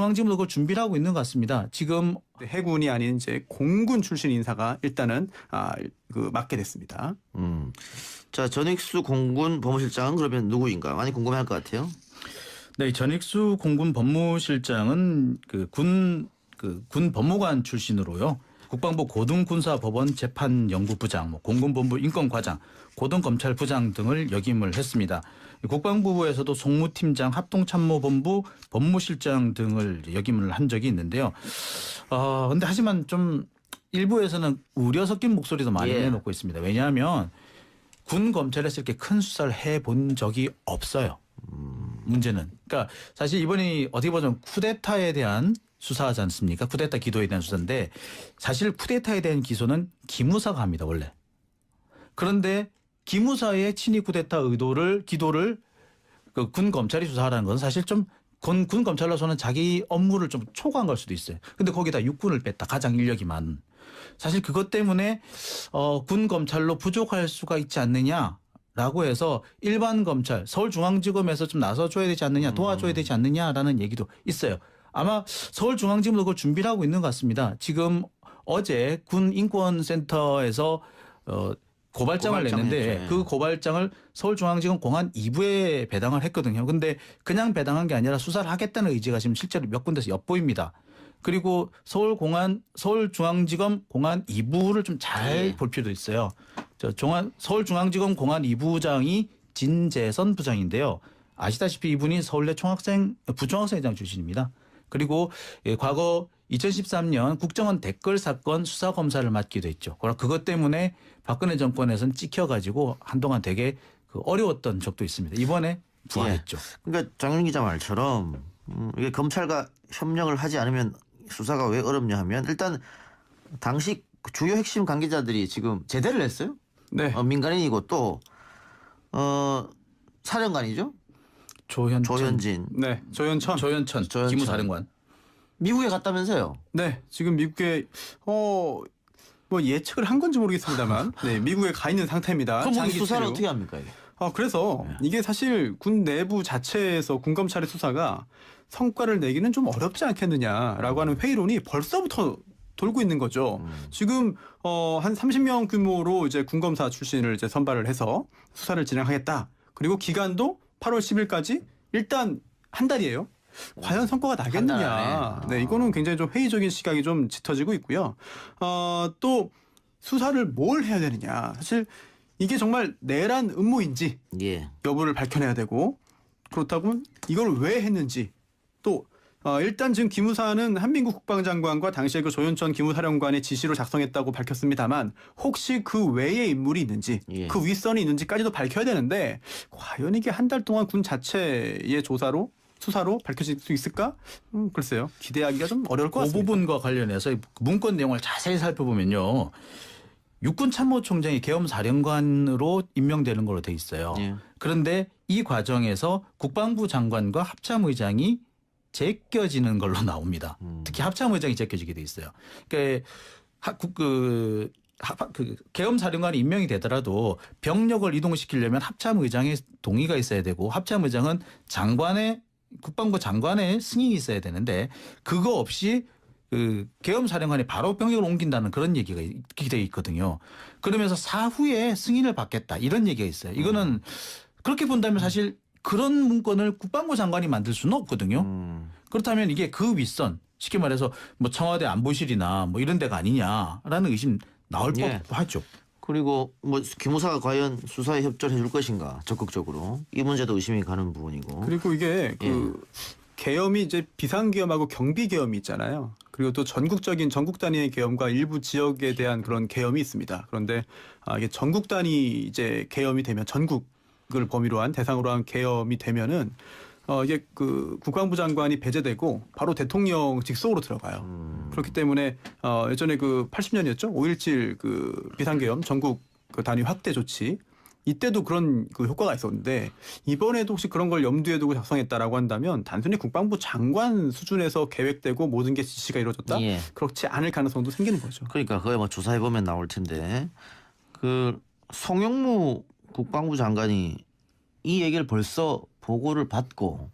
서울중앙지검도 그걸 준비를 하고 있는 것 같습니다. 지금 해군이 아닌 이제 공군 출신 인사가 일단은 맡게 됐습니다. 자, 전익수 공군 법무실장은 그러면 누구인가 많이 궁금해할 것 같아요. 네, 전익수 공군 법무실장은 군 법무관 출신으로요. 국방부 고등군사법원 재판연구부장, 공군본부 인권과장, 고등검찰부장 등을 역임을 했습니다. 국방부에서도 송무팀장, 합동참모본부 법무실장 등을 역임을 한 적이 있는데요. 근데 하지만 좀 일부에서는 우려 섞인 목소리도 많이 내놓고 있습니다. 왜냐하면 군 검찰에서 이렇게 큰 수사를 해본 적이 없어요. 문제는. 그러니까 사실 이번이 어떻게 보면 쿠데타에 대한 수사하지 않습니까? 쿠데타 기도에 대한 수사인데 사실 쿠데타에 대한 기소는 기무사가 합니다. 원래. 그런데 기무사의 친위 쿠데타 기도를 군 검찰이 수사하라는 건 사실 좀 군 검찰로서는 자기 업무를 좀 초과한 걸 수도 있어요. 근데 거기다 육군을 뺐다. 가장 인력이 많은. 사실 그것 때문에 군 검찰로 부족할 수가 있지 않느냐라고 해서 일반 검찰 서울중앙지검에서 좀 나서줘야 되지 않느냐, 도와줘야 되지 않느냐라는 얘기도 있어요. 아마 서울중앙지검도 그걸 준비를 하고 있는 것 같습니다. 지금 어제 군인권센터에서 고발장을 냈는데 그 고발장을 서울중앙지검 공안 2부에 배당을 했거든요. 근데 그냥 배당한 게 아니라 수사를 하겠다는 의지가 지금 실제로 몇 군데서 엿보입니다. 그리고 서울중앙지검 공안 2부를 좀 잘 볼 필요도 있어요. 서울중앙지검 공안 2부장이 진재선 부장인데요. 아시다시피 이분이 서울대 부총학생회장 출신입니다. 그리고 과거 2013년 국정원 댓글 사건 수사 검사를 맡기도 했죠. 그러나 그것 때문에 박근혜 정권에서는 찍혀가지고 한동안 되게 어려웠던 적도 있습니다. 이번에 부활했죠. 그러니까 장윤 기자 말처럼 이게 검찰과 협력을 하지 않으면 수사가 왜 어렵냐 하면 일단 당시 주요 핵심 관계자들이 지금 제대를 했어요. 네. 민간인이고 또 사령관이죠. 조현진. 네. 조현천 기무사령관. 미국에 갔다면서요? 네. 지금 미국에 뭐 예측을 한 건지 모르겠습니다만 네, 미국에 가 있는 상태입니다. 그럼 장기 수사를 체류. 어떻게 합니까 이게? 그래서 이게 사실 군 내부 자체에서 군검찰의 수사가 성과를 내기는 좀 어렵지 않겠느냐라고 하는 회의론이 벌써부터 돌고 있는 거죠. 지금 한 30명 규모로 이제 군검사 출신을 이제 선발을 해서 수사를 진행하겠다. 그리고 기간도 8월 10일까지 일단 한 달이에요. 과연 성과가 나겠느냐. 네, 이거는 굉장히 좀 회의적인 시각이 좀 짙어지고 있고요. 또 수사를 뭘 해야 되느냐. 사실 이게 정말 내란 음모인지 여부를 밝혀내야 되고 그렇다면 이걸 왜 했는지 또 일단 지금 기무사는 한민국 국방장관과 당시에 그 조현천 기무사령관의 지시로 작성했다고 밝혔습니다만 혹시 그 외에 인물이 있는지 그 윗선이 있는지까지도 밝혀야 되는데 과연 이게 한 달 동안 군 자체의 수사로 밝혀질 수 있을까? 글쎄요. 기대하기가 좀 어려울 것 같습니다. 그 부분과 관련해서 문건 내용을 자세히 살펴보면요. 육군참모총장이 계엄사령관으로 임명되는 걸로 돼 있어요. 그런데 이 과정에서 국방부 장관과 합참의장이 제껴지는 걸로 나옵니다. 특히 합참의장이 제껴지게 돼 있어요. 그러니까 계엄사령관이 임명이 되더라도 병력을 이동시키려면 합참의장의 동의가 있어야 되고 합참의장은 국방부 장관의 승인이 있어야 되는데 그거 없이 계엄사령관이 바로 병력을 옮긴다는 그런 얘기가 되어 있거든요. 그러면서 사후에 승인을 받겠다 이런 얘기가 있어요. 이거는 그렇게 본다면 사실 그런 문건을 국방부 장관이 만들 수는 없거든요. 그렇다면 이게 그 윗선 쉽게 말해서 뭐 청와대 안보실이나 뭐 이런 데가 아니냐라는 의심 나올 법하죠. 그리고 뭐 기무사가 과연 수사에 협조를 해줄 것인가 적극적으로 이 문제도 의심이 가는 부분이고. 그리고 이게 계엄이 이제 비상계엄하고 경비계엄이 있잖아요. 그리고 또 전국 단위의 계엄과 일부 지역에 대한 그런 계엄이 있습니다. 그런데 이게 전국 단위 이제 계엄이 되면 전국을 범위로 한 대상으로 한 계엄이 되면은 이게 그 국방부 장관이 배제되고 바로 대통령 직속으로 들어가요. 그렇기 때문에 예전에 그 80년이었죠. 5.17 그 비상계엄 전국 그 단위 확대 조치 이때도 그런 그 효과가 있었는데 이번에도 혹시 그런 걸 염두에 두고 작성했다라고 한다면 단순히 국방부 장관 수준에서 계획되고 모든 게 지시가 이루어졌다? 그렇지 않을 가능성도 생기는 거죠. 그러니까 그거 뭐 조사해 보면 나올 텐데 그 송영무 국방부 장관이 이 얘기를 벌써 보고를 받고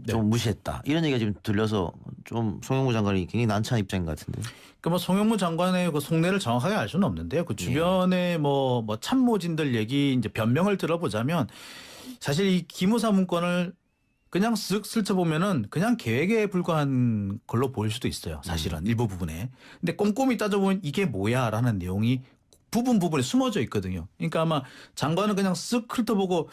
좀 무시했다. 이런 얘기가 지금 들려서 좀 송영무 장관이 굉장히 난처한 입장인 것 같은데. 그러니까 뭐 송영무 장관의 그 속내를 정확하게 알 수는 없는데요. 그 주변에 뭐 참모진들 얘기 이제 변명을 들어보자면 사실 이 기무사 문건을 그냥 쓱 슬쳐보면은 그냥 계획에 불과한 걸로 보일 수도 있어요. 사실은 일부 부분에. 근데 꼼꼼히 따져보면 이게 뭐야라는 내용이 부분에 숨어져 있거든요. 그러니까 아마 장관은 그냥 쓱 훑어보고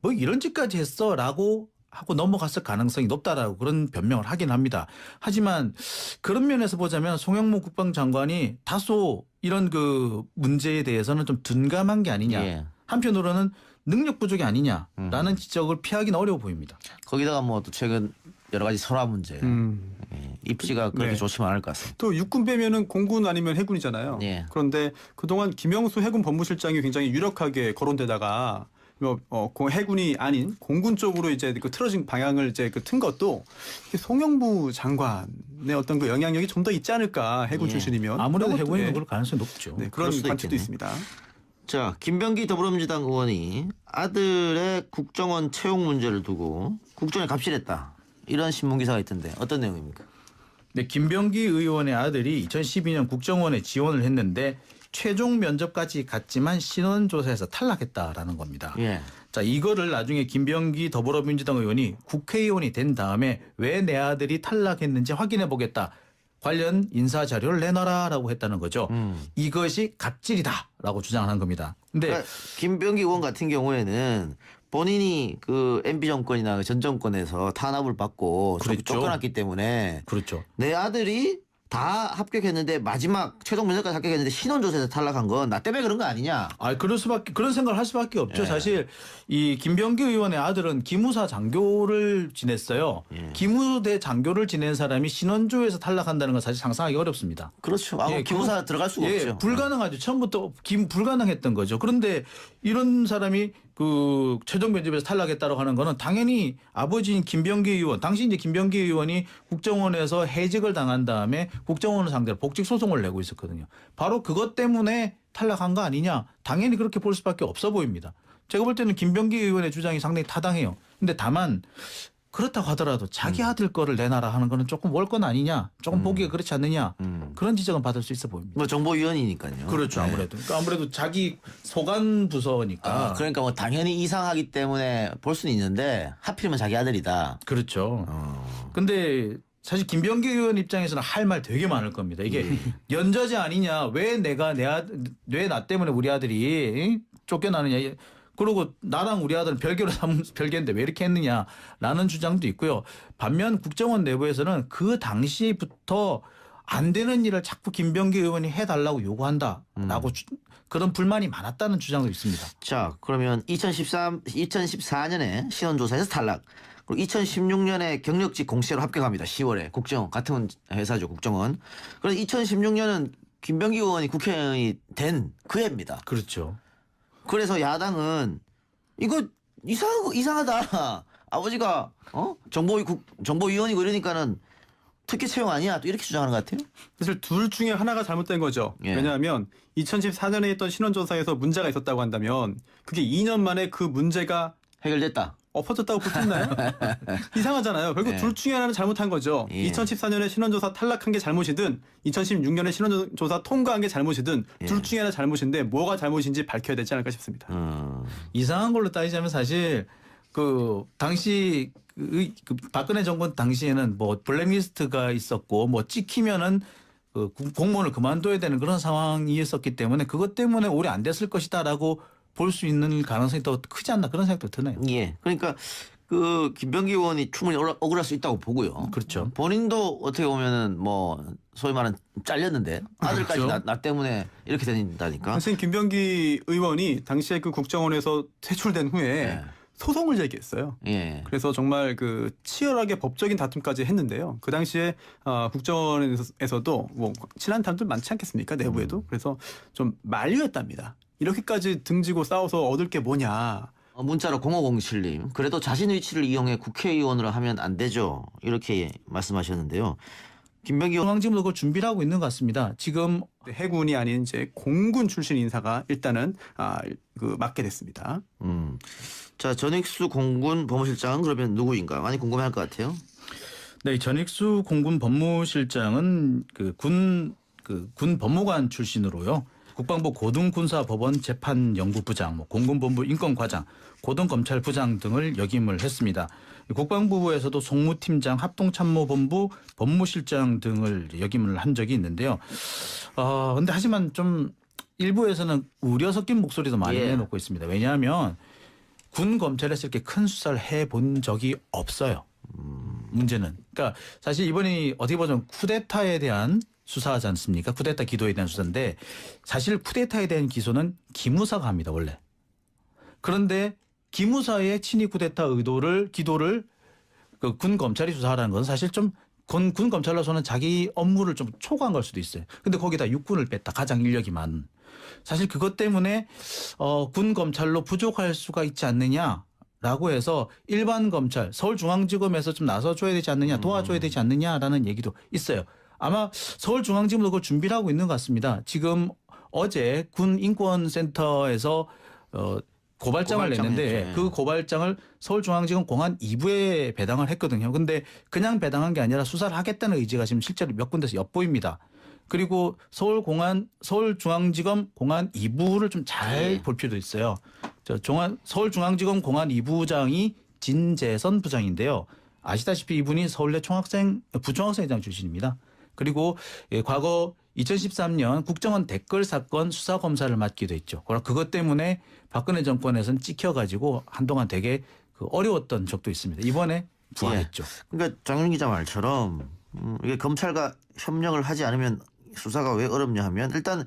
뭐 이런 짓까지 했어라고 하고 넘어갔을 가능성이 높다라고 그런 변명을 하긴 합니다. 하지만 그런 면에서 보자면 송영무 국방장관이 다소 이런 그 문제에 대해서는 좀 둔감한 게 아니냐. 예. 한편으로는 능력 부족이 아니냐라는 지적을 피하기는 어려워 보입니다. 거기다가 뭐 또 최근 여러 가지 설화 문제, 입지가 그렇게 네. 좋지만 않을 것 같습니다. 또 육군 빼면은 공군 아니면 해군이잖아요. 예. 그런데 그동안 김영수 해군 법무실장이 굉장히 유력하게 거론되다가 해군이 아닌 공군 쪽으로 이제 그 틀어진 방향을 이제 그 튼 것도 송영무 장관의 어떤 그 영향력이 좀 더 있지 않을까 해군 예. 출신이면 아무래도 그런 것도, 해군이 예. 그럴 가능성이 높죠. 네, 그럴 그런 수도 관측도 있겠네. 있습니다. 자, 김병기 더불어민주당 의원이 아들의 국정원 채용 문제를 두고 국정에 갑질했다. 이런 신문 기사가 있던데 어떤 내용입니까? 네, 김병기 의원의 아들이 2012년 국정원에 지원을 했는데 최종 면접까지 갔지만 신원조사에서 탈락했다라는 겁니다. 예. 자, 이거를 나중에 김병기 더불어민주당 의원이 국회의원이 된 다음에 왜 내 아들이 탈락했는지 확인해 보겠다. 관련 인사 자료를 내놔라라고 했다는 거죠. 이것이 갑질이다라고 주장한 겁니다. 근데 그러니까 김병기 의원 같은 경우에는 본인이 그 MB 정권이나 전 정권에서 탄압을 받고 그랬죠. 쫓겨났기 때문에 그렇죠. 내 아들이 다 합격했는데 마지막 최종 면접까지 합격했는데 신원조사에서 탈락한 건 나 때문에 그런 거 아니냐? 그럴 수밖에 그런 생각을 할 수밖에 없죠. 예. 사실 이 김병기 의원의 아들은 기무사 장교를 지냈어요. 예. 기무대 장교를 지낸 사람이 신원조에서 탈락한다는 건 사실 상상하기 어렵습니다. 그렇죠. 예, 기무사 들어갈 수가 예, 없죠. 불가능하죠. 처음부터 불가능했던 거죠. 그런데 이런 사람이 그 최종 면접에서 탈락했다고 하는 거는 당연히 아버지인 김병기 의원, 당시 이제 김병기 의원이 국정원에서 해직을 당한 다음에 국정원을 상대로 복직 소송을 내고 있었거든요. 바로 그것 때문에 탈락한 거 아니냐? 당연히 그렇게 볼 수밖에 없어 보입니다. 제가 볼 때는 김병기 의원의 주장이 상당히 타당해요. 근데 다만 그렇다고 하더라도 자기 아들 거를 내놔라 하는 거는 조금 올 건 아니냐? 조금 보기가 그렇지 않느냐? 그런 지적은 받을 수 있어 보입니다. 뭐 정보위원이니까요. 그렇죠. 네. 아무래도. 그러니까 아무래도 자기 소관 부서니까. 그러니까 뭐 당연히 이상하기 때문에 볼 수는 있는데 하필이면 자기 아들이다. 그렇죠. 근데 사실 김병기 의원 입장에서는 할 말 되게 많을 겁니다. 이게 연좌제 아니냐? 왜 왜 나 때문에 우리 아들이 쫓겨나느냐? 그리고 나랑 우리 아들은 별개인데 왜 이렇게 했느냐라는 주장도 있고요. 반면 국정원 내부에서는 그 당시부터 안 되는 일을 자꾸 김병기 의원이 해달라고 요구한다라고 그런 불만이 많았다는 주장도 있습니다. 자, 그러면 2014년에 신원조사에서 탈락. 그리고 2016년에 경력직 공시로 합격합니다. 10월에 국정원 같은 회사죠. 국정원. 그래서 2016년은 김병기 의원이 국회의원이 된 그 해입니다. 그렇죠. 그래서 야당은 이거 이상하다. 아버지가 정보위원이고 이러니까는 특혜 채용 아니야. 또 이렇게 주장하는 것 같아요. 사실 둘 중에 하나가 잘못된 거죠. 예. 왜냐하면 2014년에 했던 신원조사에서 문제가 있었다고 한다면 그게 2년 만에 그 문제가 해결됐다. 엎어졌다고 볼 수 있나요? 이상하잖아요. 결국 예. 둘 중에 하나는 잘못한 거죠. 예. 2014년에 신원조사 탈락한 게 잘못이든 2016년에 신원조사 통과한 게 잘못이든 둘 중에 하나 잘못인데 뭐가 잘못인지 밝혀야 되지 않을까 싶습니다. 이상한 걸로 따지자면 사실 그 당시 그 박근혜 정권 당시에는 뭐 블랙리스트가 있었고 뭐 찍히면은 그 공무원을 그만둬야 되는 그런 상황이었었기 때문에 그것 때문에 오래 안 됐을 것이다라고 볼 수 있는 가능성이 더 크지 않나 그런 생각도 드네요. 예. 그러니까 그 김병기 의원이 충분히 억울할 수 있다고 보고요. 그렇죠. 본인도 어떻게 보면은 뭐 소위 말하는 잘렸는데 아들까지 그렇죠. 나 때문에 이렇게 된다니까. 사실 김병기 의원이 당시에 그 국정원에서 퇴출된 후에 예. 소송을 제기했어요. 예. 그래서 정말 그 치열하게 법적인 다툼까지 했는데요. 그 당시에 국정원에서도 뭐 친한 사람들 많지 않겠습니까? 내부에도. 그래서 좀 만류했답니다. 이렇게까지 등지고 싸워서 얻을 게 뭐냐. 문자로 0507님. 그래도 자신 위치를 이용해 국회의원으로 하면 안 되죠. 이렇게 말씀하셨는데요. 김병기 의원 중앙지검도 그걸 준비를 하고 있는 것 같습니다. 지금 해군이 아닌 이제 공군 출신 인사가 일단은 맡게 됐습니다. 자, 전익수 공군 법무실장은 그러면 누구인가 많이 궁금해할 것 같아요. 네, 전익수 공군 법무실장은 군 법무관 출신으로요. 국방부 고등군사법원 재판연구부장, 공군본부 인권과장, 고등검찰부장 등을 역임을 했습니다. 국방부에서도 송무팀장, 합동참모본부 법무실장 등을 역임을 한 적이 있는데요. 근데 하지만 좀 일부에서는 우려 섞인 목소리도 많이 내놓고 있습니다. 왜냐하면 군 검찰에서 이렇게 큰 수사를 해본 적이 없어요. 문제는. 그러니까 사실 이번이 어떻게 보면 쿠데타에 대한 수사하지 않습니까? 쿠데타 기도에 대한 수사인데 사실 쿠데타에 대한 기소는 기무사가 합니다. 원래. 그런데 기무사의 친위 쿠데타 기도를 군 검찰이 수사하라는 건 사실 좀 군 검찰로서는 자기 업무를 좀 초과한 걸 수도 있어요. 근데 거기다 육군을 뺐다. 가장 인력이 많은. 사실 그것 때문에 군 검찰로 부족할 수가 있지 않느냐라고 해서 일반 검찰 서울중앙지검에서 좀 나서줘야 되지 않느냐 도와줘야 되지 않느냐라는 얘기도 있어요. 아마 서울중앙지검도 그걸 준비를 하고 있는 것 같습니다. 지금 어제 군인권센터에서 고발장을 냈는데 했죠. 그 고발장을 서울중앙지검 공안 2부에 배당을 했거든요. 근데 그냥 배당한 게 아니라 수사를 하겠다는 의지가 지금 실제로 몇 군데서 엿보입니다. 그리고 서울중앙지검 공안 2부를 좀 잘 볼 필요도 있어요. 서울중앙지검 공안 2부장이 진재선 부장인데요. 아시다시피 이분이 서울대 부총학생회장 출신입니다. 그리고 과거 2013년 국정원 댓글 사건 수사 검사를 맡기도 했죠. 그것 때문에 박근혜 정권에서는 찍혀가지고 한동안 되게 어려웠던 적도 있습니다. 이번에 부활했죠. 그러니까 장윤 기자 말처럼 이게 검찰과 협력을 하지 않으면 수사가 왜 어렵냐 하면 일단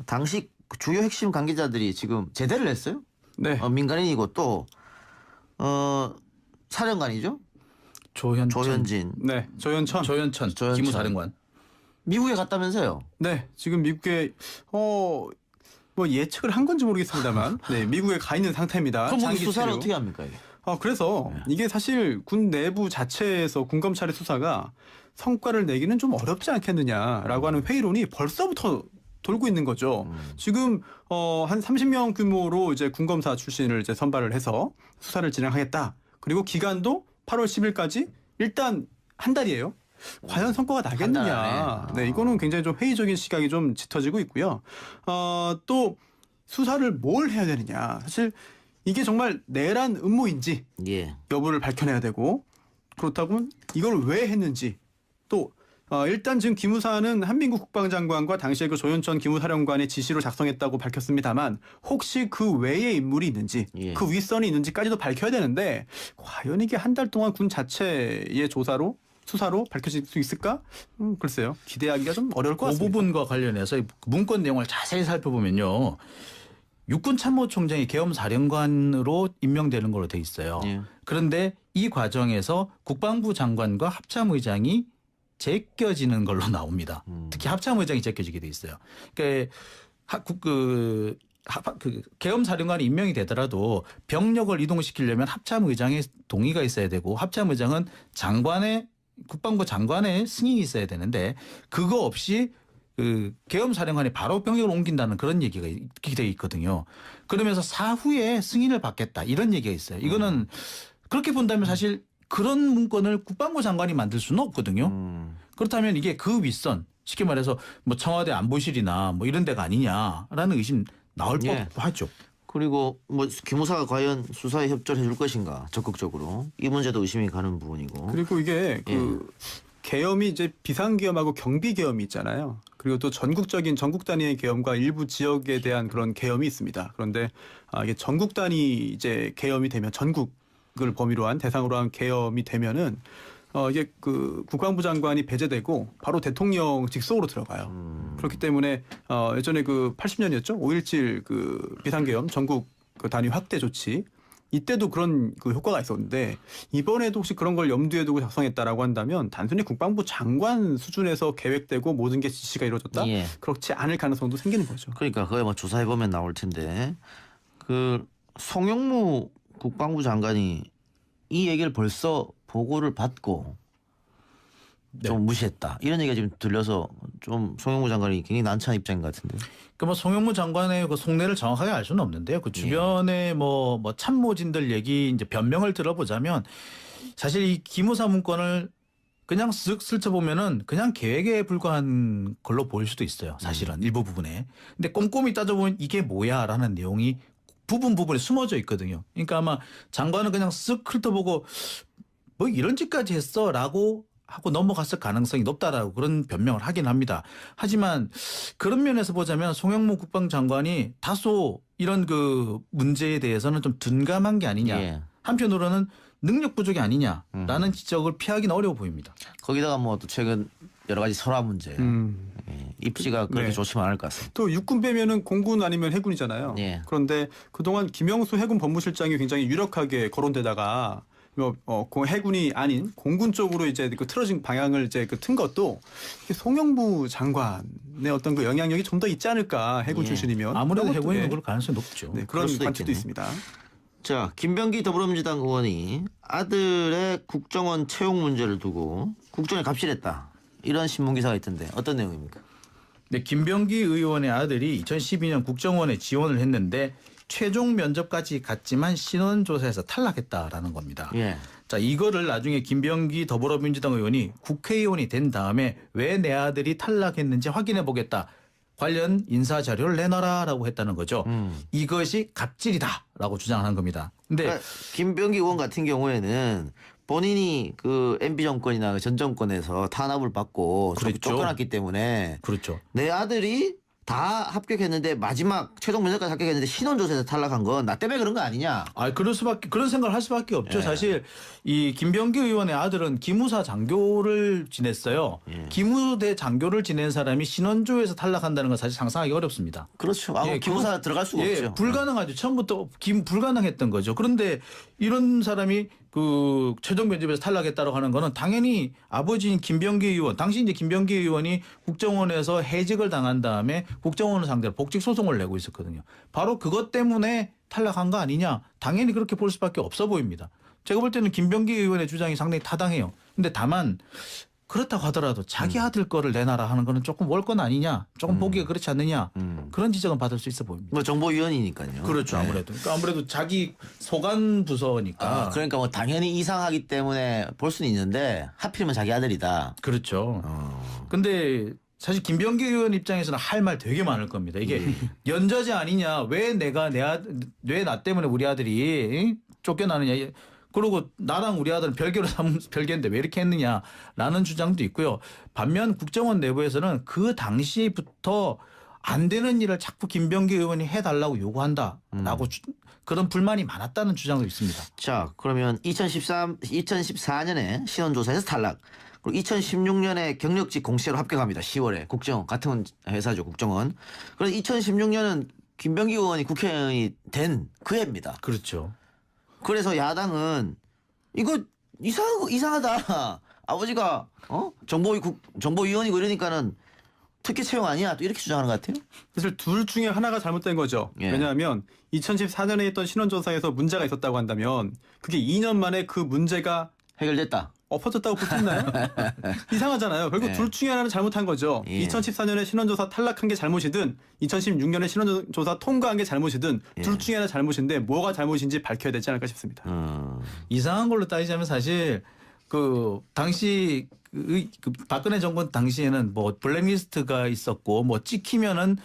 당시 주요 핵심 관계자들이 지금 제대를 했어요. 네. 민간인이고 또 사령관이죠. 조현진. 네. 조현천 기무사령관. 미국에 갔다면서요. 네. 지금 미국에 뭐 예측을 한 건지 모르겠습니다만 네, 미국에 가 있는 상태입니다. 그럼 장기 수사를 체류. 어떻게 합니까? 이게? 그래서 이게 사실 군 내부 자체에서 군 검찰의 수사가 성과를 내기는 좀 어렵지 않겠느냐라고 하는 회의론이 벌써부터 돌고 있는 거죠. 지금 한 30명 규모로 이제 군검사 출신을 이제 선발을 해서 수사를 진행하겠다. 그리고 기간도 8월 10일까지 일단 한 달이에요. 과연 성과가 한달 나겠느냐. 안에. 네, 이거는 굉장히 좀 회의적인 시각이 좀 짙어지고 있고요. 또 수사를 뭘 해야 되느냐. 사실 이게 정말 내란 음모인지 예. 여부를 밝혀내야 되고 그렇다면 이걸 왜 했는지 또 일단 지금 기무사는 한민국 국방장관과 당시에 그 조현천 기무사령관의 지시로 작성했다고 밝혔습니다만 혹시 그 외에 인물이 있는지 예. 그 윗선이 있는지까지도 밝혀야 되는데 과연 이게 한 달 동안 군 자체의 수사로 밝혀질 수 있을까? 글쎄요. 기대하기가 좀 어려울 것 그 같습니다. 부분과 관련해서 문건 내용을 자세히 살펴보면요. 육군참모총장이 계엄사령관으로 임명되는 걸로 돼 있어요. 예. 그런데 이 과정에서 국방부 장관과 합참의장이 제껴지는 걸로 나옵니다. 특히 합참의장이 제껴지게 돼 있어요. 그러니까 계엄사령관이 임명이 되더라도 병력을 이동시키려면 합참의장의 동의가 있어야 되고 합참의장은 국방부 장관의 승인이 있어야 되는데 그거 없이 계엄사령관이 바로 병력을 옮긴다는 그런 얘기가 되어 있거든요. 그러면서 사후에 승인을 받겠다 이런 얘기가 있어요. 이거는 그렇게 본다면 사실 그런 문건을 국방부 장관이 만들 수는 없거든요. 그렇다면 이게 그 윗선 쉽게 말해서 뭐 청와대 안보실이나 뭐 이런 데가 아니냐라는 의심 나올 예. 법하죠. 그리고 뭐 기무사가 과연 수사에 협조를 해줄 것인가 적극적으로 이 문제도 의심이 가는 부분이고. 그리고 이게 계엄이 이제 비상계엄하고 경비계엄이 있잖아요. 그리고 또 전국적인 전국 단위의 계엄과 일부 지역에 대한 그런 계엄이 있습니다. 그런데 이게 전국 단위 이제 계엄이 되면 전국을 범위로 한 대상으로 한 계엄이 되면은 이게 국방부 장관이 배제되고 바로 대통령 직속으로 들어가요. 그렇기 때문에 예전에 80년이었죠. 5.17 비상계엄 전국 단위 확대 조치 이때도 그런 효과가 있었는데 이번에도 혹시 그런 걸 염두에 두고 작성했다라고 한다면 단순히 국방부 장관 수준에서 계획되고 모든 게 지시가 이루어졌다? 예. 그렇지 않을 가능성도 생기는 거죠. 그러니까 그거 뭐 조사해 보면 나올 텐데 송영무 국방부 장관이 이 얘기를 벌써 보고를 받고 좀 무시했다. 이런 얘기가 지금 들려서 좀 송영무 장관이 굉장히 난처한 입장인 것 같은데. 뭐 송영무 장관의 그 속내를 정확하게 알 수는 없는데요. 그 주변에 뭐 참모진들 얘기 이제 변명을 들어보자면 사실 이 기무사 문건을 그냥 쓱 슬쳐보면은 그냥 계획에 불과한 걸로 보일 수도 있어요. 사실은 일부 부분에. 근데 꼼꼼히 따져보면 이게 뭐야라는 내용이 부분에 숨어져 있거든요. 그러니까 아마 장관은 그냥 쓱 훑어보고 뭐 이런 짓까지 했어라고 하고 넘어갔을 가능성이 높다라고 그런 변명을 하긴 합니다. 하지만 그런 면에서 보자면 송영무 국방장관이 다소 이런 그 문제에 대해서는 좀 둔감한 게 아니냐. 예. 한편으로는 능력 부족이 아니냐라는 지적을 피하기는 어려워 보입니다. 거기다가 뭐 또 최근 여러 가지 설화 문제, 예, 입지가 그렇게 네. 좋지만 않을 것 같습니다. 또 육군 빼면은 공군 아니면 해군이잖아요. 예. 그런데 그동안 김영수 해군 법무실장이 굉장히 유력하게 거론되다가 그 해군이 아닌 공군 쪽으로 이제 그 틀어진 방향을 이제 그 튼 것도 송영무 장관의 어떤 그 영향력이 좀 더 있지 않을까 해군 예. 출신이면 아무래도 그런 것도, 해군이 예. 그럴 가능성이 높죠. 네, 그럴 그런 수도 관측도 있겠네. 있습니다. 자, 김병기 더불어민주당 의원이 아들의 국정원 채용 문제를 두고 국정에 갑질했다. 이런 신문 기사가 있던데 어떤 내용입니까? 네, 김병기 의원의 아들이 2012년 국정원에 지원을 했는데 최종 면접까지 갔지만 신원조사에서 탈락했다라는 겁니다. 예. 자, 이거를 나중에 김병기 더불어민주당 의원이 국회의원이 된 다음에 왜 내 아들이 탈락했는지 확인해 보겠다. 관련 인사 자료를 내놔라라고 했다는 거죠. 이것이 갑질이다라고 주장하는 겁니다. 근데 그러니까 김병기 의원 같은 경우에는 본인이 그 MB 정권이나 그전 정권에서 탄압을 받고 그랬죠. 쫓겨났기 때문에 그렇죠. 내 아들이 다 합격했는데 마지막 최종 면접까지 합격했는데 신원조사에서 탈락한 건 나 때문에 그런 거 아니냐? 그런 생각을 할 수밖에 없죠. 예. 사실 이 김병기 의원의 아들은 기무사 장교를 지냈어요. 예. 기무대 장교를 지낸 사람이 신원조에서 탈락한다는 건 사실 상상하기 어렵습니다. 그렇죠. 아, 예, 기무사 들어갈 수가 없죠. 불가능하죠. 처음부터 불가능했던 거죠. 그런데 이런 사람이 그 최종 면접에서 탈락했다고 하는 거는 당연히 아버지인 김병기 의원, 당시 이제 김병기 의원이 국정원에서 해직을 당한 다음에 국정원을 상대로 복직 소송을 내고 있었거든요. 바로 그것 때문에 탈락한 거 아니냐? 당연히 그렇게 볼 수밖에 없어 보입니다. 제가 볼 때는 김병기 의원의 주장이 상당히 타당해요. 근데 다만 그렇다고 하더라도 자기 아들 거를 내놔라 하는 거는 조금 월권 아니냐? 조금 보기가 그렇지 않느냐? 그런 지적은 받을 수 있어 보입니다. 뭐 정보위원이니까요. 그렇죠. 네. 아무래도. 그러니까 아무래도 자기 소관 부서니까. 아, 그러니까 뭐 당연히 이상하기 때문에 볼 수는 있는데 하필이면 자기 아들이다. 그렇죠. 근데 사실 김병기 의원 입장에서는 할 말 되게 많을 겁니다. 이게 연좌제 아니냐? 왜 왜 나 때문에 우리 아들이 쫓겨나느냐? 그리고 나랑 우리 아들은 별개인데 왜 이렇게 했느냐라는 주장도 있고요. 반면 국정원 내부에서는 그 당시부터 안 되는 일을 자꾸 김병기 의원이 해달라고 요구한다라고 그런 불만이 많았다는 주장도 있습니다. 자, 그러면 2014년에 신원조사에서 탈락. 그리고 2016년에 경력직 공시로 합격합니다. 10월에 국정원 같은 회사죠. 국정원. 그래서 2016년은 김병기 의원이 국회의원이 된 그 해입니다. 그렇죠. 그래서 야당은 이거 이상하다. 아버지가 정보위원이고 이러니까는 특혜 채용 아니야. 또 이렇게 주장하는 것 같아요. 사실 둘 중에 하나가 잘못된 거죠. 예. 왜냐하면 2014년에 했던 신원조사에서 문제가 있었다고 한다면 그게 2년 만에 그 문제가 해결됐다. 엎어졌다고 볼 수 있나요? 이상하잖아요. 결국 네. 둘 중에 하나는 잘못한 거죠. 예. 2014년에 신원조사 탈락한 게 잘못이든 2016년에 신원조사 통과한 게 잘못이든 둘 중에 하나 잘못인데 뭐가 잘못인지 밝혀야 되지 않을까 싶습니다. 이상한 걸로 따지자면 사실 그 당시 그 박근혜 정권 당시에는 뭐 블랙리스트가 있었고 뭐 찍히면은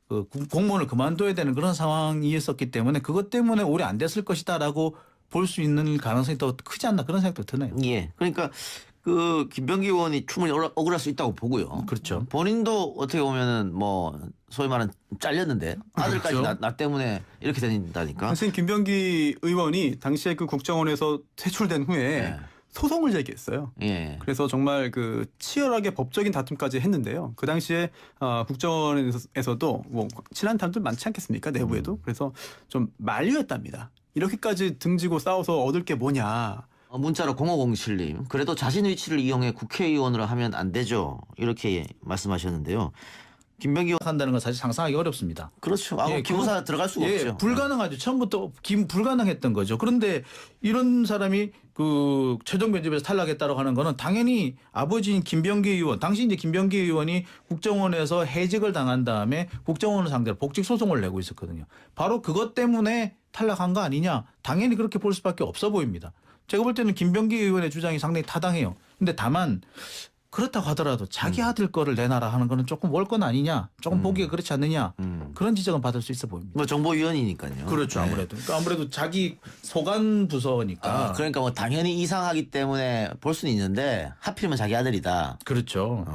그 공무원을 그만둬야 되는 그런 상황이었었기 때문에 그것 때문에 오래 안 됐을 것이다라고 볼 수 있는 가능성이 더 크지 않나 그런 생각도 드네요. 예. 그러니까 그 김병기 의원이 충분히 억울할 수 있다고 보고요. 그렇죠. 본인도 어떻게 보면은 뭐 소위 말하는 잘렸는데 아들까지 그렇죠. 나 때문에 이렇게 된다니까. 사실 김병기 의원이 당시에 그 국정원에서 퇴출된 후에 예. 소송을 제기했어요. 예. 그래서 정말 그 치열하게 법적인 다툼까지 했는데요. 그 당시에 국정원에서도 뭐 친한 사람들 많지 않겠습니까? 내부에도. 그래서 좀 만류했답니다. 이렇게까지 등지고 싸워서 얻을 게 뭐냐. 문자로 0507님. 그래도 자신 위치를 이용해 국회의원으로 하면 안 되죠. 이렇게 말씀하셨는데요. 김병기 한다는 건 사실 상상하기 어렵습니다. 그렇죠. 아, 예, 기무사 들어갈 수가 예, 없죠. 불가능하죠. 처음부터 불가능했던 거죠. 그런데 이런 사람이 그 최종 면접에서 탈락했다고 하는 거는 당연히 아버지인 김병기 의원, 당시 이제 김병기 의원이 국정원에서 해직을 당한 다음에 국정원을 상대로 복직 소송을 내고 있었거든요. 바로 그것 때문에 탈락한 거 아니냐? 당연히 그렇게 볼 수밖에 없어 보입니다. 제가 볼 때는 김병기 의원의 주장이 상당히 타당해요. 근데 다만 그렇다고 하더라도 자기 아들 거를 내놔라 하는 거는 조금 월권 아니냐, 조금 보기가 그렇지 않느냐, 그런 지적은 받을 수 있어 보입니다. 뭐 정보위원이니까요. 그렇죠. 네. 아무래도. 그러니까 아무래도 자기 소관 부서니까. 아, 그러니까 뭐 당연히 이상하기 때문에 볼 수는 있는데 하필이면 자기 아들이다. 그렇죠.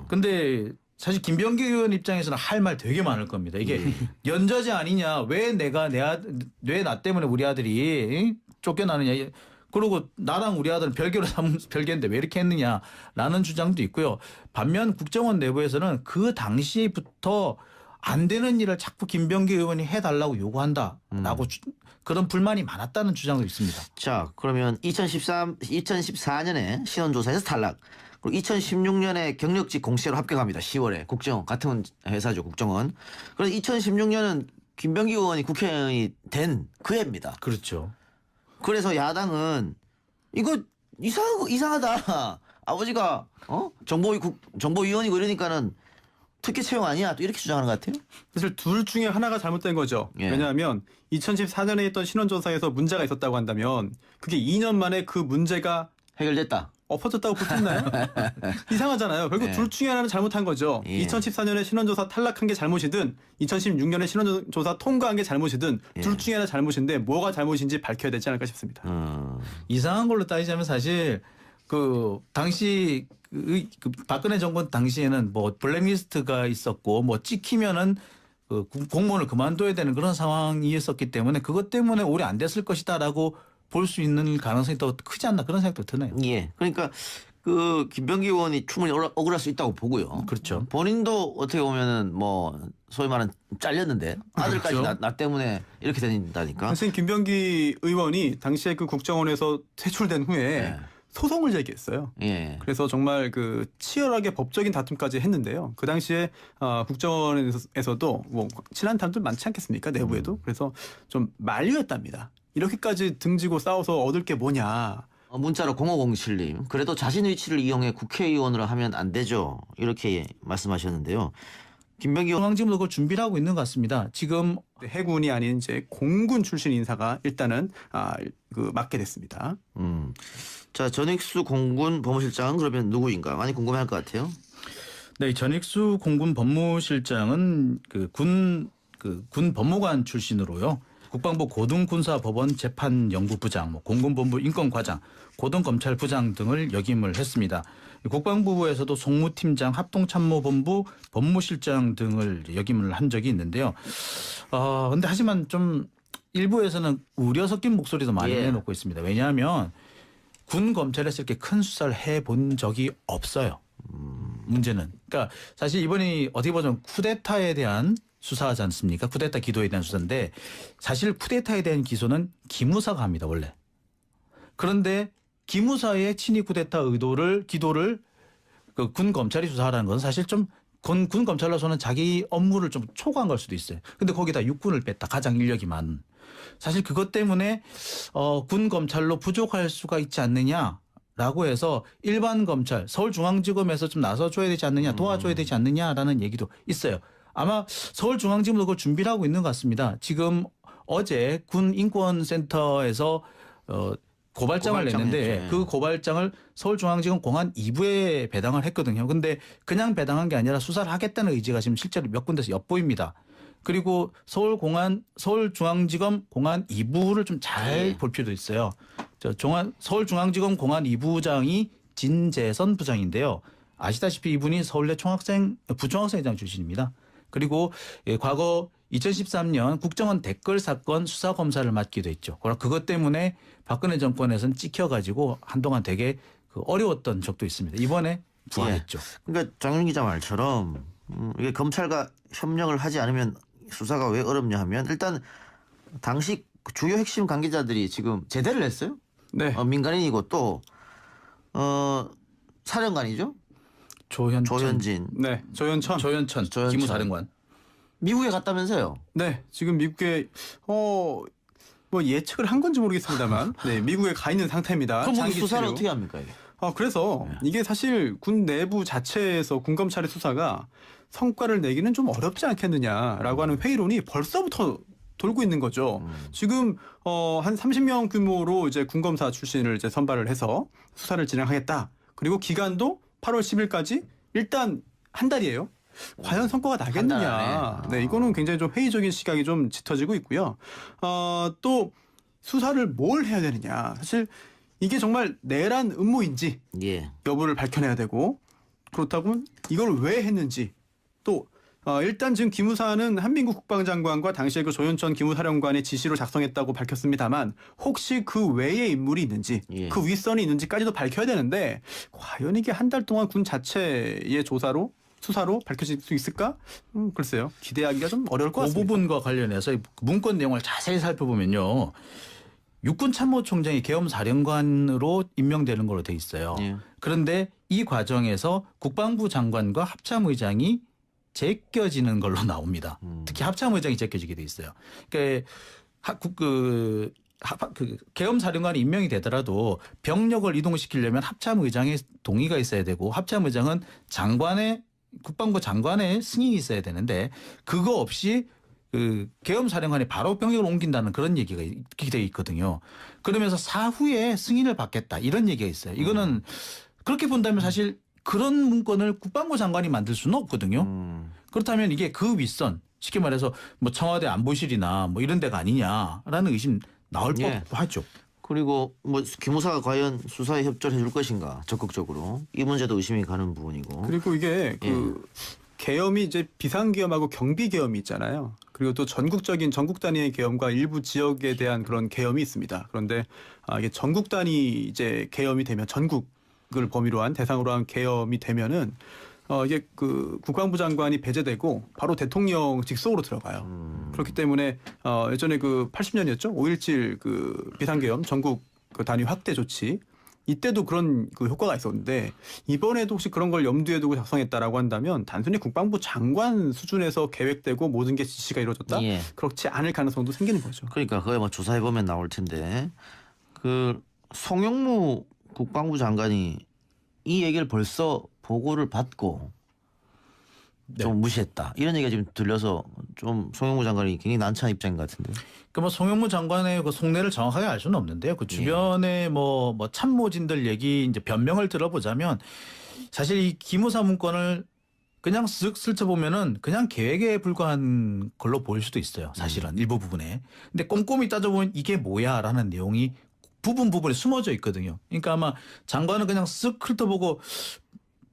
근데 사실 김병기 의원 입장에서는 할 말 되게 많을 겁니다. 이게 연좌제 아니냐, 왜 왜 나 때문에 우리 아들이 쫓겨나느냐. 그리고 나랑 우리 아들은 별개인데 왜 이렇게 했느냐라는 주장도 있고요. 반면 국정원 내부에서는 그 당시부터 안 되는 일을 자꾸 김병기 의원이 해달라고 요구한다라고 그런 불만이 많았다는 주장도 있습니다. 자, 그러면 2014년에 신원조사에서 탈락. 그리고 2016년에 경력직 공시로 합격합니다. 10월에 국정원 같은 회사죠. 국정원. 그래서 2016년은 김병기 의원이 국회의원이 된 그 해입니다. 그렇죠. 그래서 야당은 이거 이상하다. 아버지가 정보위원이고 이러니까는 특혜 채용 아니야. 또 이렇게 주장하는 것 같아요. 사실 둘 중에 하나가 잘못된 거죠. 예. 왜냐하면 2014년에 했던 신원조사에서 문제가 있었다고 한다면 그게 2년 만에 그 문제가 해결됐다. 엎어졌다고 볼 수 있나요? 이상하잖아요. 결국 예. 둘 중에 하나는 잘못한 거죠. 예. 2014년에 신원조사 탈락한 게 잘못이든 2016년에 신원조사 통과한 게 잘못이든 둘 중에 하나 잘못인데 뭐가 잘못인지 밝혀야 되지 않을까 싶습니다. 이상한 걸로 따지자면 사실 그 당시 그 박근혜 정권 당시에는 뭐 블랙리스트가 있었고 뭐 찍히면은 그 공무원을 그만둬야 되는 그런 상황이었었기 때문에 그것 때문에 오래 안 됐을 것이다라고 볼 수 있는 가능성이 더 크지 않나 그런 생각도 드네요. 예. 그러니까 그 김병기 의원이 충분히 억울할 수 있다고 보고요. 그렇죠. 본인도 어떻게 보면은 뭐 소위 말하는 잘렸는데 아들까지 그렇죠. 나 때문에 이렇게 된다니까. 사실 김병기 의원이 당시에 그 국정원에서 퇴출된 후에 예. 소송을 제기했어요. 예. 그래서 정말 그 치열하게 법적인 다툼까지 했는데요. 그 당시에 국정원에서도 뭐 친한 사람들 많지 않겠습니까? 내부에도. 그래서 좀 만류했답니다. 이렇게까지 등지고 싸워서 얻을 게 뭐냐. 문자로 0507님. 그래도 자신 위치를 이용해 국회의원으로 하면 안 되죠. 이렇게 말씀하셨는데요. 김병기 의원 중앙지검도 그걸 준비를 하고 있는 것 같습니다. 지금 해군이 아닌 이제 공군 출신 인사가 일단은 맡게 됐습니다. 자, 전익수 공군 법무실장은 그러면 누구인가 많이 궁금해할 것 같아요. 네, 전익수 공군 법무실장은 군 법무관 출신으로요. 국방부 고등군사법원 재판연구부장, 공군본부 인권과장, 고등검찰부장 등을 역임을 했습니다. 국방부에서도 송무팀장, 합동참모본부 법무실장 등을 역임을 한 적이 있는데요. 근데 하지만 좀 일부에서는 우려 섞인 목소리도 많이 예. 내놓고 있습니다. 왜냐하면 군 검찰에서 이렇게 큰 수사를 해본 적이 없어요. 문제는. 그러니까 사실 이번이 어떻게 보면 쿠데타에 대한 수사하지 않습니까? 쿠데타 기도에 대한 수사인데 사실 쿠데타에 대한 기소는 기무사가 합니다. 원래. 그런데 기무사의 친위 쿠데타 기도를 그 군 검찰이 수사하라는 건 사실 좀 군 검찰로서는 자기 업무를 좀 초과한 걸 수도 있어요. 근데 거기다 육군을 뺐다. 가장 인력이 많은. 사실 그것 때문에 군 검찰로 부족할 수가 있지 않느냐라고 해서 일반 검찰 서울중앙지검에서 좀 나서줘야 되지 않느냐 도와줘야 되지 않느냐라는 얘기도 있어요. 아마 서울중앙지검도 그걸 준비를 하고 있는 것 같습니다. 지금 어제 군인권센터에서 고발장을 냈는데 했죠. 그 고발장을 서울중앙지검 공안 2부에 배당을 했거든요. 근데 그냥 배당한 게 아니라 수사를 하겠다는 의지가 지금 실제로 몇 군데서 엿보입니다. 그리고 서울중앙지검 공안 2부를 좀 잘 볼 필요도 있어요. 서울중앙지검 공안 2부장이 진재선 부장인데요. 아시다시피 이분이 서울대 부총학생회장 출신입니다. 그리고 과거 2013년 국정원 댓글 사건 수사 검사를 맡기도 했죠. 그것 때문에 박근혜 정권에서는 찍혀가지고 한동안 되게 어려웠던 적도 있습니다. 이번에 부활했죠. 그러니까 장윤 기자 말처럼 이게 검찰과 협력을 하지 않으면 수사가 왜 어렵냐 하면 일단 당시 주요 핵심 관계자들이 지금 제대를 했어요. 네. 민간인이고 또 사령관이죠. 조현진 네, 조현천. 조현천 조현천. 기무사령관. 미국에 갔다면서요? 네, 지금 미국에 뭐 예측을 한 건지 모르겠습니다만, 네, 미국에 가 있는 상태입니다. 그럼 뭐 장기 수사를 치료. 어떻게 합니까 이게? 그래서 이게 사실 군 내부 자체에서 군 검찰의 수사가 성과를 내기는 좀 어렵지 않겠느냐라고 하는 회의론이 벌써부터 돌고 있는 거죠. 지금 한 30명 규모로 이제 군 검사 출신을 이제 선발을 해서 수사를 진행하겠다. 그리고 기간도 8월 10일까지 일단 한 달이에요. 과연 성과가 한달 나겠느냐. 안에. 네, 이거는 굉장히 좀 회의적인 시각이 좀 짙어지고 있고요. 또 수사를 뭘 해야 되느냐. 사실 이게 정말 내란 음모인지 예. 여부를 밝혀내야 되고, 그렇다면 이걸 왜 했는지, 또 일단 지금 기무사는 한민국 국방장관과 당시에 그 조현천 기무사령관의 지시로 작성했다고 밝혔습니다만, 혹시 그 외에 인물이 있는지, 예. 그 윗선이 있는지까지도 밝혀야 되는데, 과연 이게 한 달 동안 군 자체의 조사로 수사로 밝혀질 수 있을까? 글쎄요. 기대하기가 좀 어려울 것 그 같습니다. 부분과 관련해서 문건 내용을 자세히 살펴보면요. 육군참모총장이 계엄사령관으로 임명되는 걸로 돼 있어요. 예. 그런데 이 과정에서 국방부 장관과 합참의장이 제껴지는 걸로 나옵니다. 특히 합참의장이 제껴지게 돼 있어요. 그러니까 계엄사령관이 임명이 되더라도 병력을 이동시키려면 합참의장의 동의가 있어야 되고, 합참의장은 국방부 장관의 승인이 있어야 되는데, 그거 없이 계엄사령관이 바로 병력을 옮긴다는 그런 얘기가 되어 있거든요. 그러면서 사후에 승인을 받겠다 이런 얘기가 있어요. 이거는 그렇게 본다면 사실 그런 문건을 국방부 장관이 만들 수는 없거든요. 그렇다면 이게 그 윗선, 쉽게 말해서 뭐 청와대 안보실이나 뭐 이런 데가 아니냐라는 의심 나올 예. 법도 하죠. 그리고 뭐 기무사가 과연 수사에 협조를 해줄 것인가 적극적으로 이 문제도 의심이 가는 부분이고. 그리고 이게 그 계엄이 이제 비상계엄하고 경비계엄이 있잖아요. 그리고 또 전국적인 전국 단위의 계엄과 일부 지역에 대한 그런 계엄이 있습니다. 그런데 이게 전국 단위 이제 계엄이 되면, 전국을 범위로 한 대상으로 한 계엄이 되면은 이게 그 국방부 장관이 배제되고 바로 대통령 직속으로 들어가요. 그렇기 때문에 예전에 그 80년이었죠. 5.17 그 비상계엄 전국 그 단위 확대 조치, 이때도 그런 그 효과가 있었는데, 이번에도 혹시 그런 걸 염두에 두고 작성했다라고 한다면 단순히 국방부 장관 수준에서 계획되고 모든 게 지시가 이루어졌다? 예. 그렇지 않을 가능성도 생기는 거죠. 그러니까 그거 뭐 조사해 보면 나올 텐데, 그 송영무 국방부 장관이 이 얘기를 벌써 보고를 받고 좀 무시했다 이런 얘기가 지금 들려서 좀 송영무 장관이 굉장히 난처한 입장인 것 같은데. 뭐 송영무 장관의 그 속내를 정확하게 알 수는 없는데요. 그 주변에 뭐 참모진들 얘기 이제 변명을 들어보자면, 사실 이 기무사 문건을 그냥 쓱 슬쳐보면은 그냥 계획에 불과한 걸로 보일 수도 있어요. 사실은 일부 부분에. 근데 꼼꼼히 따져보면 이게 뭐야라는 내용이 부분에 숨어져 있거든요. 그러니까 아마 장관은 그냥 쓱 훑어보고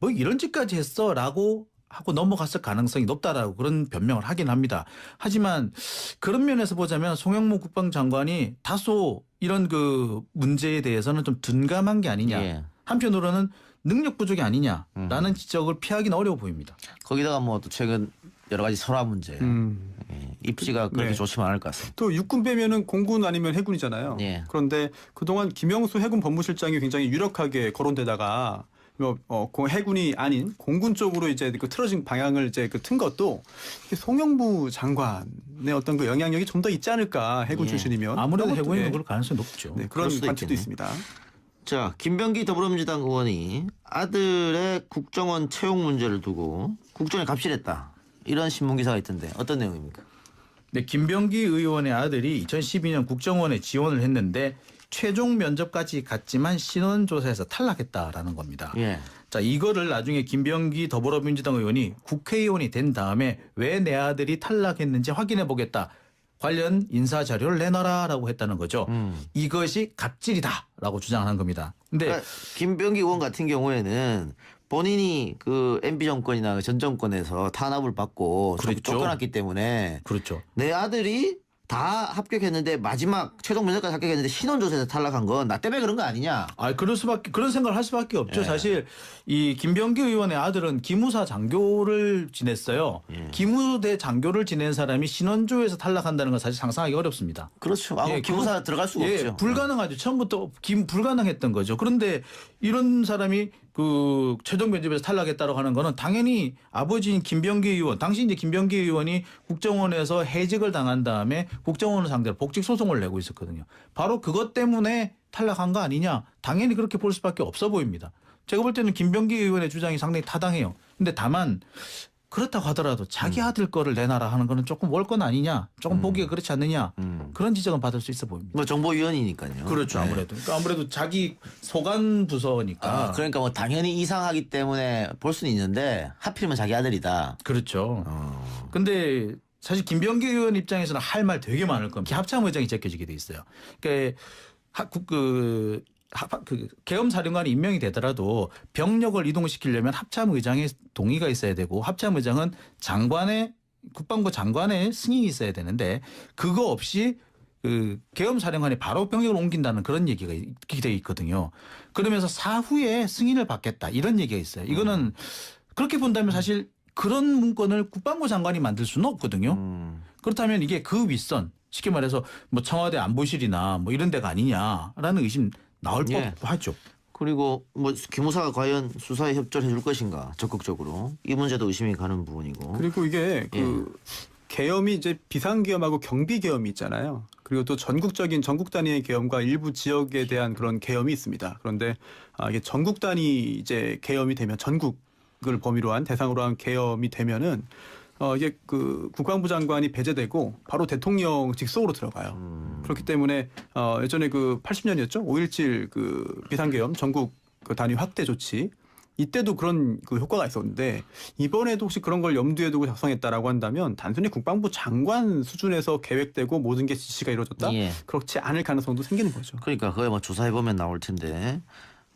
뭐 이런 짓까지 했어라고 하고 넘어갔을 가능성이 높다라고 그런 변명을 하긴 합니다. 하지만 그런 면에서 보자면 송영무 국방장관이 다소 이런 그 문제에 대해서는 좀 둔감한 게 아니냐. 예. 한편으로는 능력 부족이 아니냐라는 지적을 피하기는 어려워 보입니다. 거기다가 뭐 또 최근 여러 가지 설화 문제, 입지가 그렇게 네. 좋지만 않을 것 같습니다. 또 육군 빼면은 공군 아니면 해군이잖아요. 예. 그런데 그동안 김영수 해군 법무실장이 굉장히 유력하게 거론되다가 해군이 아닌 공군 쪽으로 이제 그 틀어진 방향을 이제 그 튼 것도 송영무 장관의 어떤 그 영향력이 좀 더 있지 않을까, 해군 예. 출신이면. 아무래도 그런 것도, 해군이 예. 그럴 가능성이 높죠. 네, 그럴 그런 수도 관측도 있겠네. 있습니다. 자, 김병기 더불어민주당 의원이 아들의 국정원 채용 문제를 두고 국정에 갑질했다 이런 신문 기사가 있던데 어떤 내용입니까? 네, 김병기 의원의 아들이 2012년 국정원에 지원을 했는데 최종 면접까지 갔지만 신원조사에서 탈락했다라는 겁니다. 예. 자, 이거를 나중에 김병기 더불어민주당 의원이 국회의원이 된 다음에 왜 내 아들이 탈락했는지 확인해 보겠다. 관련 인사 자료를 내놔라라고 했다는 거죠. 이것이 갑질이다라고 주장한 겁니다. 근데 그러니까 김병기 의원 같은 경우에는 본인이 그 MB 정권이나 전 정권에서 탄압을 받고 그랬죠. 쫓겨났기 때문에 그렇죠. 내 아들이 다 합격했는데 마지막 최종 면접까지 합격했는데 신원조사에서 탈락한 건 나 때문에 그런 거 아니냐? 그런 생각을 할 수밖에 없죠. 예. 사실 이 김병기 의원의 아들은 기무사 장교를 지냈어요. 예. 기무대 장교를 지낸 사람이 신원조에서 탈락한다는 건 사실 상상하기 어렵습니다. 그렇죠. 예, 기무사 들어갈 수가 없죠. 불가능하죠. 처음부터 불가능했던 거죠. 그런데 이런 사람이 그 최종 면접에서 탈락했다고 하는 거는 당연히 아버지인 김병기 의원, 당시 이제 김병기 의원이 국정원에서 해직을 당한 다음에 국정원을 상대로 복직 소송을 내고 있었거든요. 바로 그것 때문에 탈락한 거 아니냐? 당연히 그렇게 볼 수밖에 없어 보입니다. 제가 볼 때는 김병기 의원의 주장이 상당히 타당해요. 근데 다만 그렇다고 하더라도 자기 아들 거를 내놔라 하는 거는 조금 월권 아니냐? 조금 보기가 그렇지 않느냐? 그런 지적은 받을 수 있어 보입니다. 뭐 정보위원이니까요. 그렇죠. 아무래도. 그러니까 아무래도 자기 소관 부서니까. 그러니까 뭐 당연히 이상하기 때문에 볼 수는 있는데 하필이면 자기 아들이다. 그렇죠. 근데 사실 김병기 의원 입장에서는 할 말 되게 많을 겁니다. 합참 의장이 제껴지게 돼 있어요. 그러니까 계엄사령관이 임명이 되더라도 병력을 이동시키려면 합참의장의 동의가 있어야 되고 합참의장은 국방부 장관의 승인이 있어야 되는데 그거 없이 그 계엄사령관이 바로 병력을 옮긴다는 그런 얘기가 되어 있거든요. 그러면서 사후에 승인을 받겠다 이런 얘기가 있어요. 이거는 그렇게 본다면 사실 그런 문건을 국방부 장관이 만들 수는 없거든요. 그렇다면 이게 그 윗선 쉽게 말해서 뭐 청와대 안보실이나 뭐 이런 데가 아니냐라는 의심 나올 법하죠. 그리고 뭐 기무사가 과연 수사에 협조를 해줄 것인가 적극적으로 이 문제도 의심이 가는 부분이고. 그리고 이게 그 계엄이 이제 비상계엄하고 경비계엄이 있잖아요. 그리고 또 전국 단위의 계엄과 일부 지역에 대한 그런 계엄이 있습니다. 그런데 이게 전국 단위 이제 계엄이 되면 전국을 범위로 한 대상으로 한 계엄이 되면은 이게 그 국방부 장관이 배제되고 바로 대통령 직속으로 들어가요. 그렇기 때문에 예전에 그 80년이었죠. 5.17 그 비상계엄 전국 그 단위 확대 조치 이때도 그런 그 효과가 있었는데 이번에도 혹시 그런 걸 염두에 두고 작성했다라고 한다면 단순히 국방부 장관 수준에서 계획되고 모든 게 지시가 이루어졌다? 그렇지 않을 가능성도 생기는 거죠. 그러니까 그게 뭐 조사해 보면 나올 텐데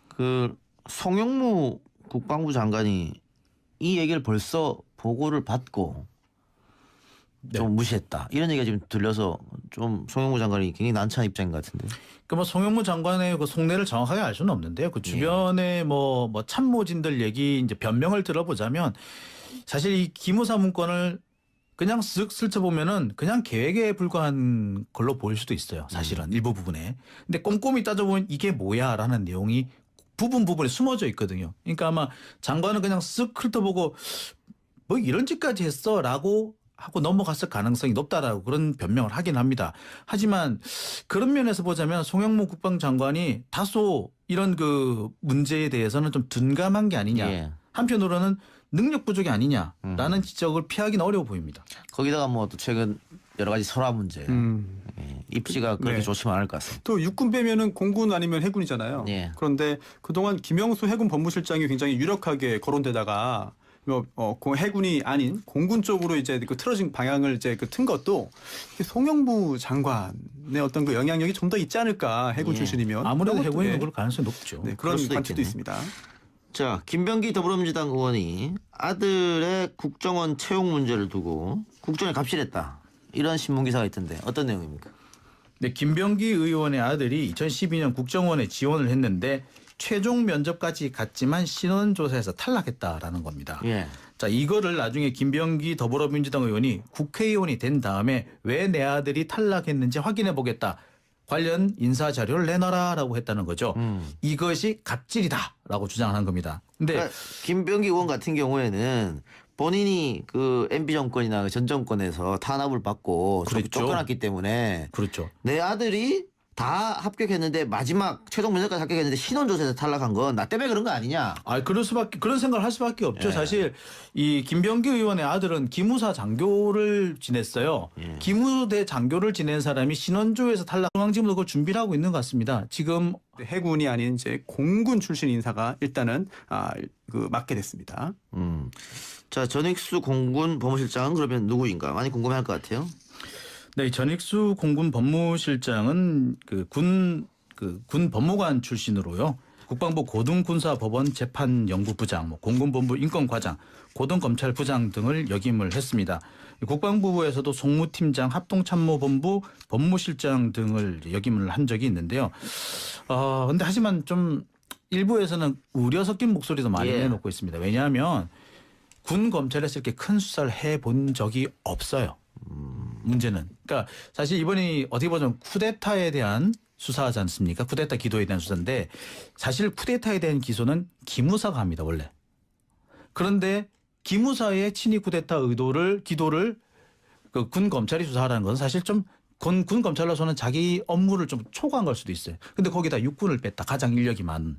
그 송영무 국방부 장관이 이 얘기를 벌써 보고를 받고 좀 무시했다. 이런 얘기가 지금 들려서 좀 송영무 장관이 굉장히 난처한 입장인 것 같은데. 그러니까 뭐 송영무 장관의 그 속내를 정확하게 알 수는 없는데요. 그 주변에 뭐 참모진들 얘기 이제 변명을 들어보자면 사실 이 기무사 문건을 그냥 쓱 슬쳐보면은 그냥 계획에 불과한 걸로 보일 수도 있어요. 사실은 일부 부분에. 근데 꼼꼼히 따져보면 이게 뭐야라는 내용이 부분에 숨어져 있거든요. 그러니까 아마 장관은 그냥 쓱 훑어보고 뭐 이런 짓까지 했어라고 하고 넘어갔을 가능성이 높다라고 그런 변명을 하긴 합니다. 하지만 그런 면에서 보자면 송영무 국방장관이 다소 이런 그 문제에 대해서는 좀 둔감한 게 아니냐. 한편으로는 능력 부족이 아니냐라는 지적을 피하기는 어려워 보입니다. 거기다가 뭐 또 최근 여러 가지 설화 문제. 입지가 그렇게 좋지는 않을 것 같습니다. 또 육군 빼면은 공군 아니면 해군이잖아요. 그런데 그동안 김영수 해군 법무실장이 굉장히 유력하게 거론되다가 해군이 아닌 공군 쪽으로 이제 그 틀어진 방향을 이제 그 튼 것도 송영무 장관의 어떤 그 영향력이 좀 더 있지 않을까 해군 출신이면 아무래도 해군이 그럴 가능성이 높죠. 그런 관측도 있습니다. 자, 김병기 더불어민주당 의원이 아들의 국정원 채용 문제를 두고 국정에 갑질했다. 이런 신문 기사가 있던데 어떤 내용입니까? 네, 김병기 의원의 아들이 2012년 국정원에 지원을 했는데 최종 면접까지 갔지만 신원조사에서 탈락했다라는 겁니다. 자, 이거를 나중에 김병기 더불어민주당 의원이 국회의원이 된 다음에 왜 내 아들이 탈락했는지 확인해 보겠다. 관련 인사 자료를 내놔라라고 했다는 거죠. 이것이 갑질이다라고 주장한 겁니다. 근데 그러니까 김병기 의원 같은 경우에는 본인이 그 MB 정권이나 전 정권에서 탄압을 받고 쫓겨났기 때문에 내 아들이 다 합격했는데 마지막 최종 면접까지 합격했는데 신원조사에서 탈락한 건 나 때문에 그런 거 아니냐? 그런 생각을 할 수밖에 없죠. 사실 이 김병기 의원의 아들은 기무사 장교를 지냈어요. 기무대 장교를 지낸 사람이 신원조에서 탈락. 중앙지검도 그걸 준비를 하고 있는 것 같습니다. 지금 해군이 아닌 이제 공군 출신 인사가 일단은 그 맡게 됐습니다. 자, 전익수 공군 법무실장은 그러면 누구인가 많이 궁금해할 것 같아요. 네, 전익수 공군 법무실장은 군 법무관 출신으로요. 국방부 고등군사법원 재판연구부장, 공군본부 인권과장, 고등검찰부장 등을 역임을 했습니다. 국방부에서도 송무팀장, 합동참모본부 법무실장 등을 역임을 한 적이 있는데요. 근데 하지만 좀 일부에서는 우려 섞인 목소리도 많이 내놓고 있습니다. 왜냐하면 군 검찰에서 이렇게 큰 수사를 해본 적이 없어요. 문제는. 그러니까 사실 이번이 어떻게 보자면 쿠데타에 대한 수사하지 않습니까? 쿠데타 기도에 대한 수사인데 사실 쿠데타에 대한 기소는 기무사가 합니다, 원래. 그런데 기무사의 친위 쿠데타 기도를 그 군 검찰이 수사하라는 것은 사실 좀 군 검찰로서는 자기 업무를 좀 초과한 걸 수도 있어요. 근데 거기다 육군을 뺐다. 가장 인력이 많은.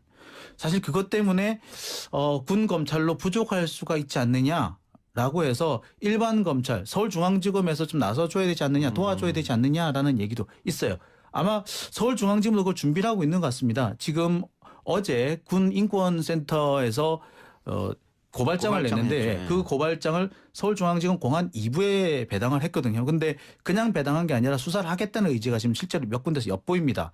사실 그것 때문에 군 검찰로 부족할 수가 있지 않느냐라고 해서 일반 검찰 서울중앙지검에서 좀 나서줘야 되지 않느냐, 도와줘야 되지 않느냐라는 얘기도 있어요. 아마 서울중앙지검도 그걸 준비를 하고 있는 것 같습니다. 지금 어제 군 인권센터에서 고발장을 냈는데 했죠. 그 고발장을 서울중앙지검 공안 2부에 배당을 했거든요. 근데 그냥 배당한 게 아니라 수사를 하겠다는 의지가 지금 실제로 몇 군데서 엿보입니다.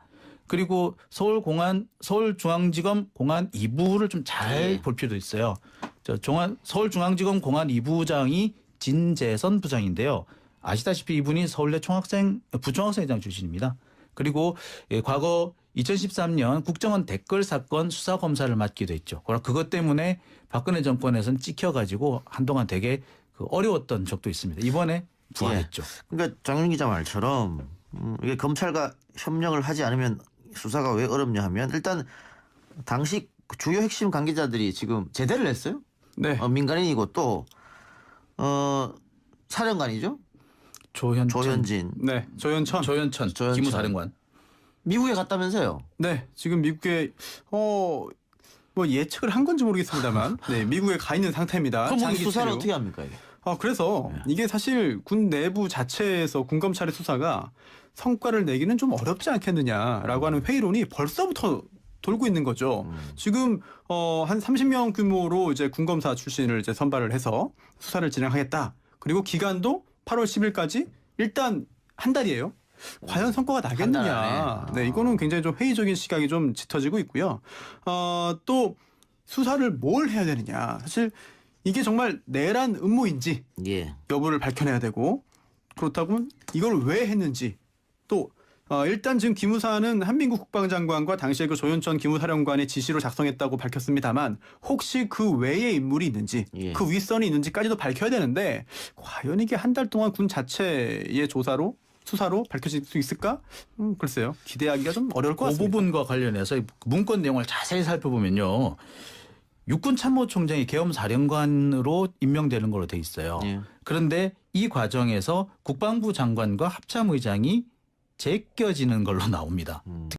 그리고 서울중앙지검 공안 2부를 좀 잘 볼 필요도 있어요. 서울중앙지검 공안 2부장이 진재선 부장인데요. 아시다시피 이분이 서울대 부총학생회장 출신입니다. 그리고 과거 2013년 국정원 댓글 사건 수사 검사를 맡기도 했죠. 그러나 그것 때문에 박근혜 정권에서는 찍혀가지고 한동안 되게 어려웠던 적도 있습니다. 이번에 부활했죠. 그러니까 장윤 기자 말처럼 이게 검찰과 협력을 하지 않으면 수사가 왜 어렵냐 하면 일단 당시 주요 핵심 관계자들이 지금 제대를 했어요. 네. 민간인이고 또 사령관이죠. 조현진. 네. 조현천. 조현천 기무사령관. 미국에 갔다면서요. 네. 지금 미국에 뭐 예측을 한 건지 모르겠습니다만 네, 미국에 가 있는 상태입니다. 그럼 뭐 장기 수사를 체류. 어떻게 합니까 이게? 그래서 이게 사실 군 내부 자체에서 군 검찰의 수사가 성과를 내기는 좀 어렵지 않겠느냐라고 하는 회의론이 벌써부터 돌고 있는 거죠. 지금 한 30명 규모로 이제 군 검사 출신을 이제 선발을 해서 수사를 진행하겠다. 그리고 기간도 8월 10일까지 일단 한 달이에요. 과연 성과가 한달 나겠느냐. 안에. 네, 이거는 굉장히 좀 회의적인 시각이 좀 짙어지고 있고요. 또 수사를 뭘 해야 되느냐. 사실 이게 정말 내란 음모인지 예. 여부를 밝혀내야 되고 그렇다면 이걸 왜 했는지 또 일단 지금 기무사는 한민국 국방장관과 당시에 그 조현천 기무사령관의 지시로 작성했다고 밝혔습니다만 혹시 그 외에 인물이 있는지 예. 그 윗선이 있는지까지도 밝혀야 되는데 과연 이게 한 달 동안 군 자체의 수사로 밝혀질 수 있을까? 글쎄요. 기대하기가 좀 어려울 것 그 같습니다. 부분과 관련해서 문건 내용을 자세히 살펴보면요. 육군 참모총장이 계엄사령관으로 임명되는 걸로 돼 있어요. 예. 그런데 이 과정에서 국방부 장관과 합참의장이 제껴지는 걸로 나옵니다.